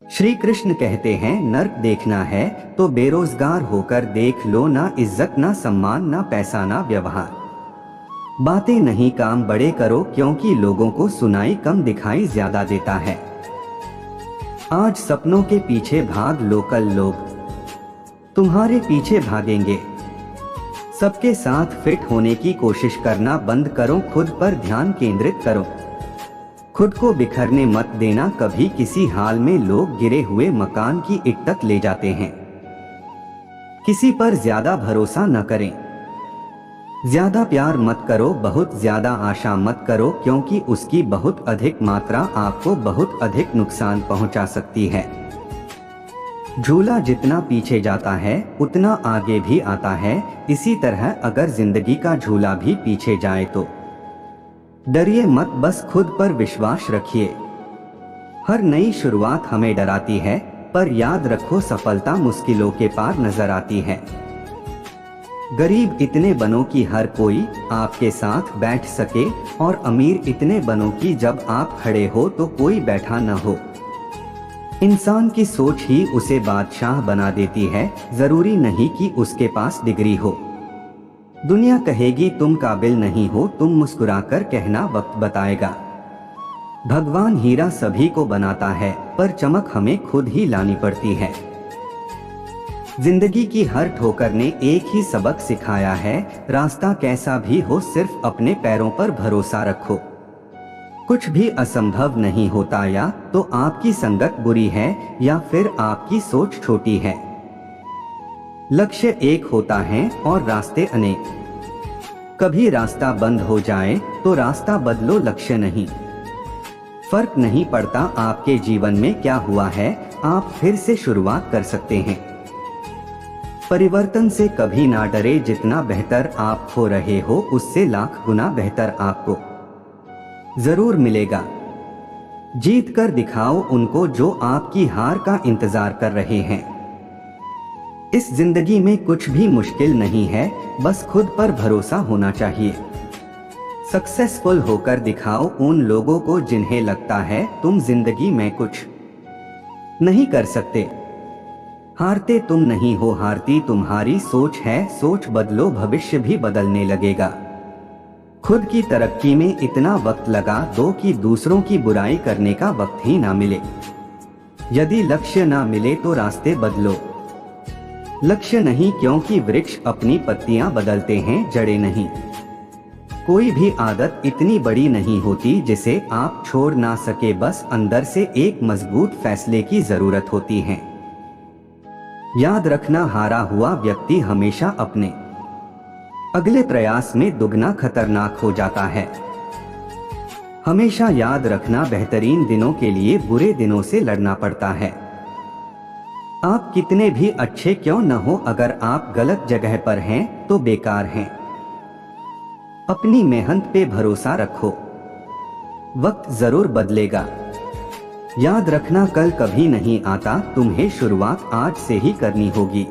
श्री कृष्ण कहते हैं, नर्क देखना है तो बेरोजगार होकर देख लो, ना इज्जत ना सम्मान ना पैसा ना व्यवहार। बातें नहीं काम बड़े करो, क्योंकि लोगों को सुनाई कम दिखाई ज्यादा देता है। आज सपनों के पीछे भाग लो, कल लोग तुम्हारे पीछे भागेंगे। सबके साथ फिट होने की कोशिश करना बंद करो, खुद पर ध्यान केंद्रित करो। खुद को बिखरने मत देना, कभी किसी हाल में लोग गिरे हुए मकान की ईंट तक ले जाते हैं। किसी पर ज्यादा भरोसा न करें। ज्यादा प्यार मत करो, बहुत ज्यादा आशा मत करो, क्योंकि उसकी बहुत अधिक मात्रा आपको बहुत अधिक नुकसान पहुंचा सकती है। झूला जितना पीछे जाता है उतना आगे भी आता है। इसी तरह अगर जिंदगी का झूला भी पीछे जाए तो डरिए मत, बस खुद पर विश्वास रखिए। हर नई शुरुआत हमें डराती है, पर याद रखो सफलता मुश्किलों के पार नजर आती है। गरीब इतने बनो कि हर कोई आपके साथ बैठ सके, और अमीर इतने बनो कि जब आप खड़े हो तो कोई बैठा न हो। इंसान की सोच ही उसे बादशाह बना देती है, जरूरी नहीं कि उसके पास डिग्री हो। दुनिया कहेगी तुम काबिल नहीं हो, तुम मुस्कुराकर कहना वक्त बताएगा। भगवान हीरा सभी को बनाता है, पर चमक हमें खुद ही लानी पड़ती है। जिंदगी की हर ठोकर ने एक ही सबक सिखाया है, रास्ता कैसा भी हो सिर्फ अपने पैरों पर भरोसा रखो। कुछ भी असंभव नहीं होता, या तो आपकी संगत बुरी है या फिर आपकी सोच छोटी है। लक्ष्य एक होता है और रास्ते अनेक। कभी रास्ता बंद हो जाए तो रास्ता बदलो, लक्ष्य नहीं। फर्क नहीं पड़ता आपके जीवन में क्या हुआ है, आप फिर से शुरुआत कर सकते हैं। परिवर्तन से कभी ना डरे, जितना बेहतर आप हो रहे हो उससे लाख गुना बेहतर आपको जरूर मिलेगा। जीत कर दिखाओ उनको जो आपकी हार का इंतजार कर रहे हैं। इस जिंदगी में कुछ भी मुश्किल नहीं है, बस खुद पर भरोसा होना चाहिए। सक्सेसफुल होकर दिखाओ उन लोगों को जिन्हें लगता है तुम जिंदगी में कुछ नहीं कर सकते। हारते तुम नहीं हो, हारती तुम्हारी सोच है। सोच बदलो, भविष्य भी बदलने लगेगा। खुद की तरक्की में इतना वक्त लगा दो कि दूसरों की बुराई करने का वक्त ही ना मिले। यदि लक्ष्य ना मिले तो रास्ते बदलो। लक्ष्य नहीं, क्योंकि वृक्ष अपनी पत्तियां बदलते हैं, जड़ें नहीं। कोई भी आदत इतनी बड़ी नहीं होती जिसे आप छोड़ ना सके, बस अंदर से एक मजबूत फैसले की जरूरत होती है। याद रखना, हारा हुआ व्यक्ति हमेशा अपने अगले प्रयास में दुगना खतरनाक हो जाता है। हमेशा याद रखना, बेहतरीन दिनों के लिए बुरे दिनों से लड़ना पड़ता है। आप कितने भी अच्छे क्यों न हो, अगर आप गलत जगह पर हैं तो बेकार हैं। अपनी मेहनत पे भरोसा रखो, वक्त जरूर बदलेगा। याद रखना, कल कभी नहीं आता, तुम्हें शुरुआत आज से ही करनी होगी।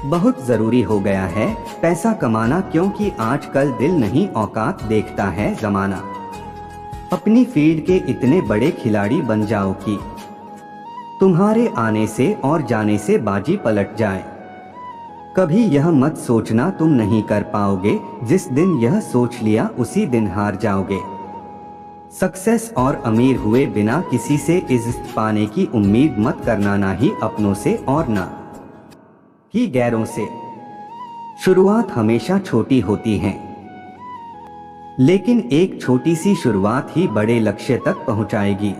बहुत जरूरी हो गया है पैसा कमाना, क्योंकि आजकल दिल नहीं औकात देखता है जमाना। अपनी फील्ड के इतने बड़े खिलाड़ी बन जाओ कि तुम्हारे आने से और जाने से बाजी पलट जाए। कभी यह मत सोचना तुम नहीं कर पाओगे, जिस दिन यह सोच लिया उसी दिन हार जाओगे। सक्सेस और अमीर हुए बिना किसी से इज्जत पाने की उम्मीद मत करना, ना ही अपनों से और ना ही गैरों से। शुरुआत हमेशा छोटी होती है, लेकिन एक छोटी सी शुरुआत ही बड़े लक्ष्य तक पहुंचाएगी।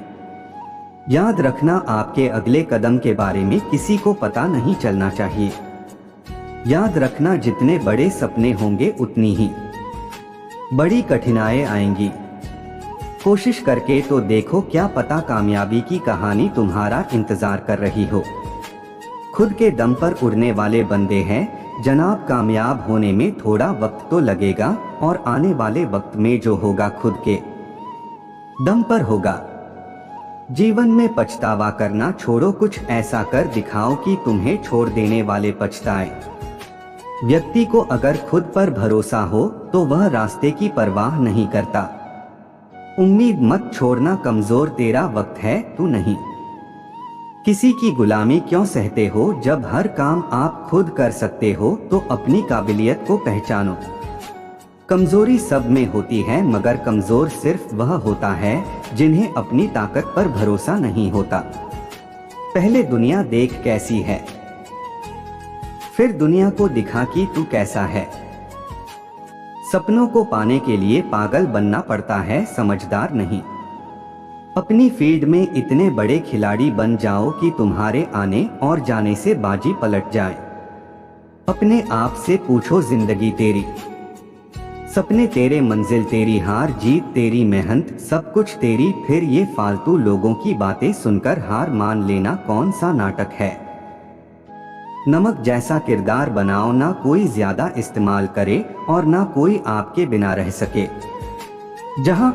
याद रखना, आपके अगले कदम के बारे में किसी को पता नहीं चलना चाहिए। याद रखना, जितने बड़े सपने होंगे उतनी ही बड़ी कठिनाइयां आएंगी। कोशिश करके तो देखो, क्या पता कामयाबी की कहानी तुम्हारा इंतजार कर रही हो। खुद के दम पर उड़ने वाले बंदे हैं जनाब, कामयाब होने में थोड़ा वक्त तो लगेगा, और आने वाले वक्त में जो होगा खुद के दम पर होगा। जीवन में पछतावा करना छोड़ो, कुछ ऐसा कर दिखाओ कि तुम्हें छोड़ देने वाले पछताए। व्यक्ति को अगर खुद पर भरोसा हो तो वह रास्ते की परवाह नहीं करता। उम्मीद मत छोड़ना, कमजोर तेरा वक्त है तू नहीं। किसी की गुलामी क्यों सहते हो जब हर काम आप खुद कर सकते हो? तो अपनी काबिलियत को पहचानो। कमजोरी सब में होती है, मगर कमजोर सिर्फ वह होता है जिन्हें अपनी ताकत पर भरोसा नहीं होता। पहले दुनिया देख कैसी है, फिर दुनिया को दिखा कि तू कैसा है। सपनों को पाने के लिए पागल बनना पड़ता है, समझदार नहीं। अपनी फील्ड में इतने बड़े खिलाड़ी बन जाओ कि तुम्हारे आने और जाने से बाजी पलट जाए। अपने आप से पूछो, जिंदगी तेरी, सपने तेरे, मंजिल तेरी, हार जीत तेरी, मेहनत सब कुछ तेरी। फिर ये फालतू लोगों की बातें सुनकर हार मान लेना कौन सा नाटक है? नमक जैसा किरदार बनाओ, ना कोई ज्यादा इस्तेमाल करे और ना कोई आपके बिना रह सके। जहां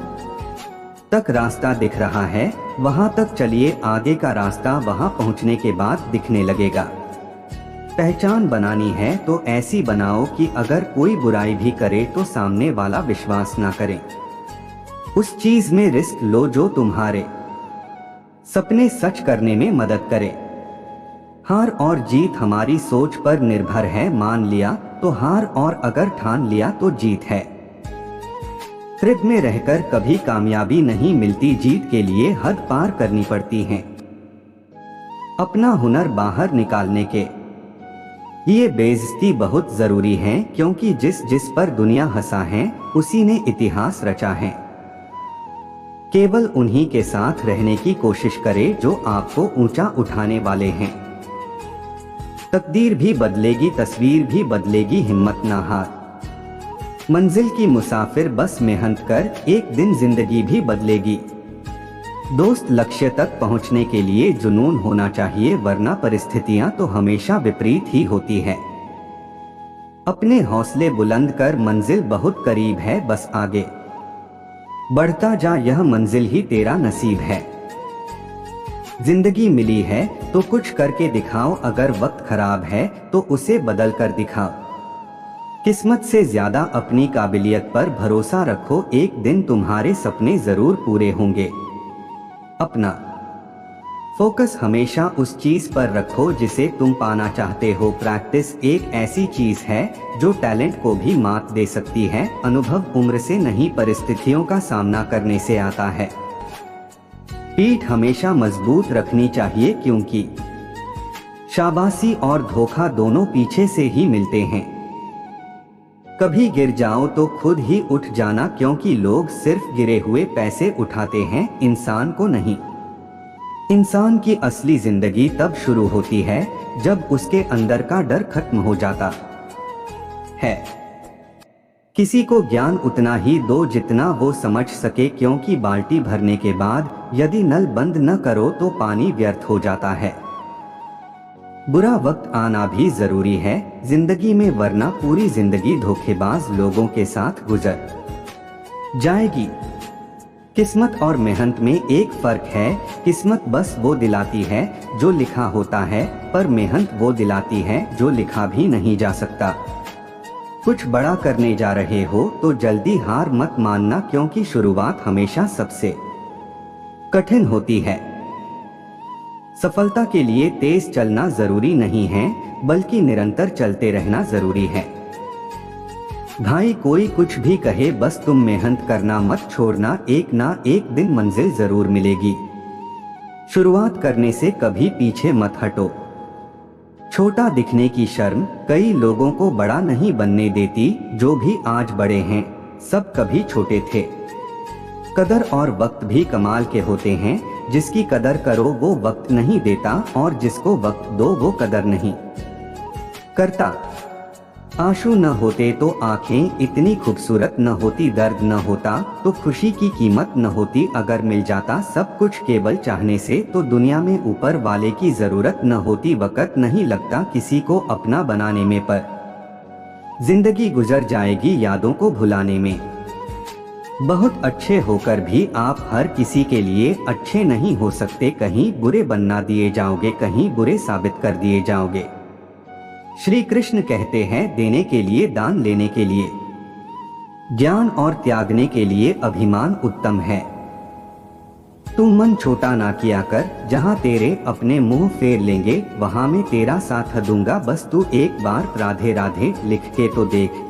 तक रास्ता दिख रहा है वहां तक चलिए, आगे का रास्ता वहां पहुंचने के बाद दिखने लगेगा। पहचान बनानी है तो ऐसी बनाओ कि अगर कोई बुराई भी करे तो सामने वाला विश्वास ना करे। उस चीज में रिस्क लो जो तुम्हारे सपने सच करने में मदद करे। हार और जीत हमारी सोच पर निर्भर है, मान लिया तो हार और अगर ठान लिया तो जीत है। ट्रिप में रहकर कभी कामयाबी नहीं मिलती, जीत के लिए हद पार करनी पड़ती है। अपना हुनर बाहर निकालने के ये बेइज्जती बहुत जरूरी है, क्योंकि जिस पर दुनिया हंसा है उसी ने इतिहास रचा है। केवल उन्हीं के साथ रहने की कोशिश करें जो आपको ऊंचा उठाने वाले हैं। तकदीर भी बदलेगी, तस्वीर भी बदलेगी, हिम्मत ना हार। मंजिल की मुसाफिर बस मेहनत कर, एक दिन जिंदगी भी बदलेगी। दोस्त, लक्ष्य तक पहुंचने के लिए जुनून होना चाहिए, वरना परिस्थितियां तो हमेशा विपरीत ही होती है। अपने हौसले बुलंद कर, मंजिल बहुत करीब है, बस आगे बढ़ता जा, यह मंजिल ही तेरा नसीब है। जिंदगी मिली है तो कुछ करके दिखाओ, अगर वक्त खराब है तो उसे बदल कर दिखाओ। किस्मत से ज्यादा अपनी काबिलियत पर भरोसा रखो, एक दिन तुम्हारे सपने जरूर पूरे होंगे। अपना फोकस हमेशा उस चीज पर रखो जिसे तुम पाना चाहते हो। प्रैक्टिस एक ऐसी चीज है जो टैलेंट को भी मात दे सकती है। अनुभव उम्र से नहीं, परिस्थितियों का सामना करने से आता है। पीठ हमेशा मजबूत रखनी चाहिए, क्योंकि शाबाशी और धोखा दोनों पीछे से ही मिलते हैं। कभी गिर जाओ तो खुद ही उठ जाना, क्योंकि लोग सिर्फ गिरे हुए पैसे उठाते हैं, इंसान को नहीं। इंसान की असली जिंदगी तब शुरू होती है जब उसके अंदर का डर खत्म हो जाता है। किसी को ज्ञान उतना ही दो जितना वो समझ सके, क्योंकि बाल्टी भरने के बाद यदि नल बंद न करो तो पानी व्यर्थ हो जाता है। बुरा वक्त आना भी जरूरी है जिंदगी में, वरना पूरी जिंदगी धोखेबाज लोगों के साथ गुजर जाएगी। किस्मत और मेहनत में एक फर्क है, किस्मत बस वो दिलाती है जो लिखा होता है, पर मेहनत वो दिलाती है जो लिखा भी नहीं जा सकता। कुछ बड़ा करने जा रहे हो तो जल्दी हार मत मानना, क्योंकि शुरुआत हमेशा सबसे कठिन होती है। सफलता के लिए तेज चलना जरूरी नहीं है, बल्कि निरंतर चलते रहना जरूरी है। भाई, कोई कुछ भी कहे, बस तुम मेहनत करना मत छोड़ना, एक ना एक दिन मंजिल जरूर मिलेगी। शुरुआत करने से कभी पीछे मत हटो। छोटा दिखने की शर्म कई लोगों को बड़ा नहीं बनने देती। जो भी आज बड़े हैं सब कभी छोटे थे। कदर और वक्त भी कमाल के होते हैं, जिसकी कदर करो वो वक्त नहीं देता, और जिसको वक्त दो वो कदर नहीं करता। आंसू न होते तो आंखें इतनी खूबसूरत न होती, दर्द न होता तो खुशी की कीमत न होती। अगर मिल जाता सब कुछ केवल चाहने से तो दुनिया में ऊपर वाले की जरूरत न होती। वक्त नहीं लगता किसी को अपना बनाने में, पर जिंदगी गुजर जाएगी यादों को भुलाने में। बहुत अच्छे होकर भी आप हर किसी के लिए अच्छे नहीं हो सकते। कहीं बुरे बनना दिए जाओगे, कहीं बुरे साबित कर दिए जाओगे। श्री कृष्ण कहते हैं, देने के लिए दान, लेने के लिए ज्ञान और त्यागने के लिए अभिमान उत्तम है। तू मन छोटा ना किया कर, जहाँ तेरे अपने मुंह फेर लेंगे वहाँ मैं तेरा साथ दूंगा, बस तू एक बार राधे राधे लिख के तो देख।